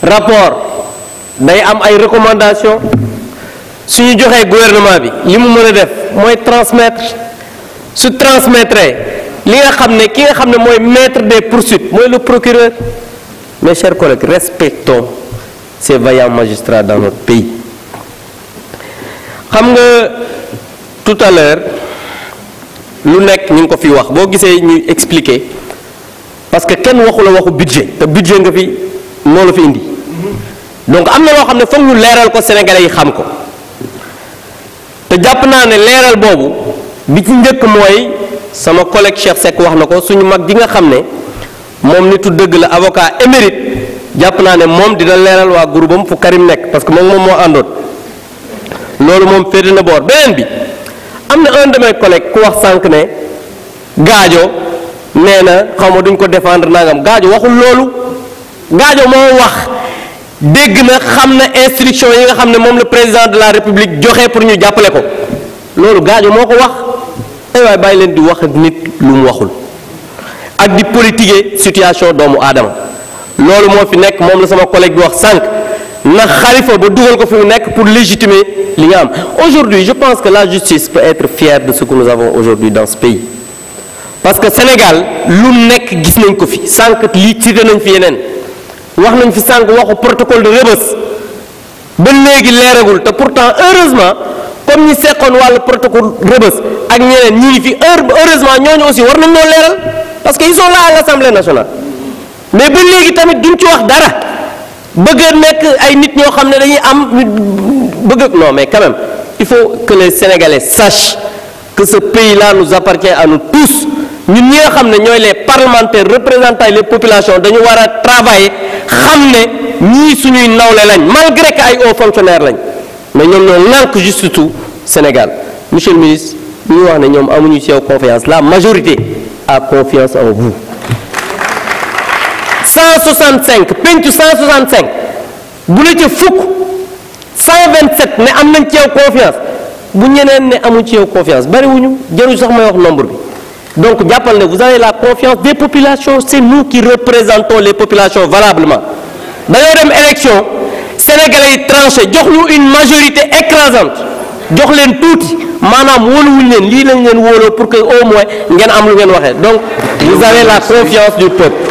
rapport day am ay recommandations suñu joxee gouvernement bi li mu mën a def mooy transmettre su transmettre li nga xam ne ki nga xam ne mooy maître des poursuites mooy le procureur. Mes chers collègues, respectons ces vaillants magistrats dans notre pays. Xam nga tout à l'heure lu nekk ñu ngi ko fi wax boo gisee ñuy expliquer parce que kenn waxu la waxu budget te budget nga fi moo la fi indi donc am na loo xam ne foog ñu leeral ko Sénégalais yi xam ko te jàpp naa ne leeral boobu bi ci njëkk mooy sama collègue Cheikh Seck wax na ko suñu mag ji nga xam ne moom nitu dëgg la avocat émérite jàpp naa ne moom dina leeral waa groupe am fu Karim nekk parce que moom moo àndoon loolu moom féete na boor beneen bi am na un de mes collègues ku wax sànq ne Gaajo nee na xaw ma duñ ko défendre nangam Gaajo waxul loolu Gaajo moo wax dégg na xam na instruction yi nga xam ne moom le président de la république joxe pour ñu jàppale ko loolu Gaajo moo ko wax ay waay bàyyi leen di wax ak nit lu mu waxul ak di politiquer situation doomu aadama loolu moo fi nekk moom la sama collègue bi wax sànq na Khalifa ba dugal ko fi mu nekk pour légitimer li nga am aujourd'hui je pense que la justice peut être fière de ce que nous avons aujourd'hui dans ce pays parce que Sénégal lu nekk gis nañ ko fi sànq lii cité nañ fi yeneen wax nañ fi sànq waxu protocole de Rebeuss ba léegi leeragul te pourtant heureusement comme ñi seqoon wàllu protocole Rebeuss ak ñeneen ñi ngi fi heureusement ñooñu aussi war nañ ñoo leeral parce que ils sont là à l'Assemblée nationale mais ba léegi tamit duñ ci wax dara bëgg a nekk ay nit ñoo xam ne dañuy am bëgg non mais quand même il faut que les Sénégalais sachent que ce pays-là nous appartient à nous tous ñun ñi nga xam ne ñooy les parlementaires représentant les populations dañu war a travailler xam ne ñii suñuy nawle lañ malgré que ay hauts fonctionnaires lañ mais ñoom ñoo ŋànk juste tout Sénégal monsieur le ministre ñu wax ne ñoom amuñu ci yow confiance la majorité a confiance en vous 165 pencu 165 bu la ca fukk 127 ne am nañ ci yow confiance bu ñeneen ne amuñ ci yow confiance bariwuñu jarul sax may wax nombre bi donc jàppal ne vous avez la confiance des populations c'est nous qui représentons les populations valablement dañoo dem élection Sénégalais yi tranché jox ñu une majorité écrasante jox leen tuuti maanaam wóoluwuñ leen lii lañ leen wóoloo pour que au moins ngeen am lu ngeen waxee donc vous avez la confiance du peuple